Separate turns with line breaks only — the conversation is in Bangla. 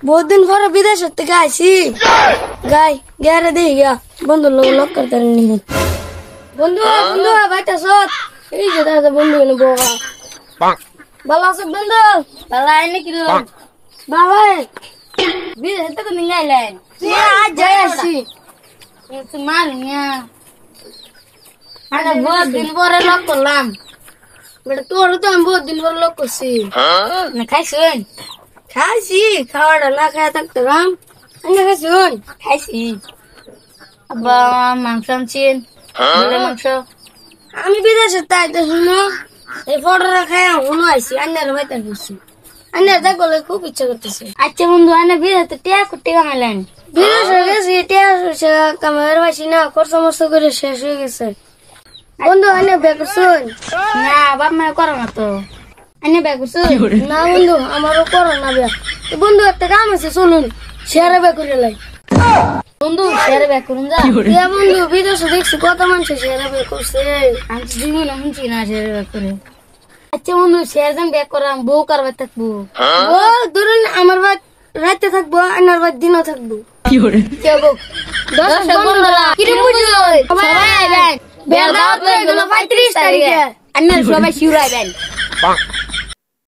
बहुत दिन পরে বিদেশ থেকে আইছি গাই গেরে দেই গা বন্ধু লোক লোক করতে নি বন্ধু বন্ধু বাইটা সত এই যে দাদা বন্ধু নে boga ভালো আছে বন্ধু ভালো আইনে কি লো বাবা বিদেশ থেকে নি আইলেন আজ যাই আছি মাল নিয়া আরে বহুত দিন পরে লোক করলাম বেটা তোর তো আমি বহুত দিন পরে লোক করছি না খাইছেন খাইছি খাওয়াটা না খাওয়া থাকতে রাম আমি খাইছুন খাইছি আব্বা মাংস আনছেন মাংস আমি বিদেশে তাই তো শুনো এই ফটোটা খাই শুনো আইছি আন্নার ভাইটা করছি আন্নার দেখলে খুব ইচ্ছা করতেছে আচ্ছা বন্ধু আন্না বিদেশে টিয়া কুটি কামাইলেন বিদেশে গেছি টিয়া কামাইয়ের পাইছি না খরচ মরচ করে শেষ হয়ে গেছে বন্ধু আন্না বিয়ে করছুন না বাপ মায়ের করো না তো আন্না বিয়ে করছুন না বন্ধু আমারও করো না বিয়ে বন্ধু একটা কাম আছে চলুন শেয়ারে বিয়ে করে লাই বন্ধু শেয়ারে বিয়ে করুন যা বন্ধু বিদেশে দেখছি কত মানুষ শেয়ারে বিয়ে করছে আমি জীবনে শুনছি না শেয়ারে বিয়ে করে আচ্ছা বন্ধু শেয়ার যেন বিয়ে করাম বউ করবে থাকবো ও ধরুন আমার বাদ রাতে থাকবো আনার বাদ দিনও থাকবো কি করে যাবো 10 বন্ধুরা কিরে বুঝলো সবাই আইবেন বিয়ের দাওয়াত হয়ে গেল 35 তারিখে আন্নার সবাই শিউর আইবেন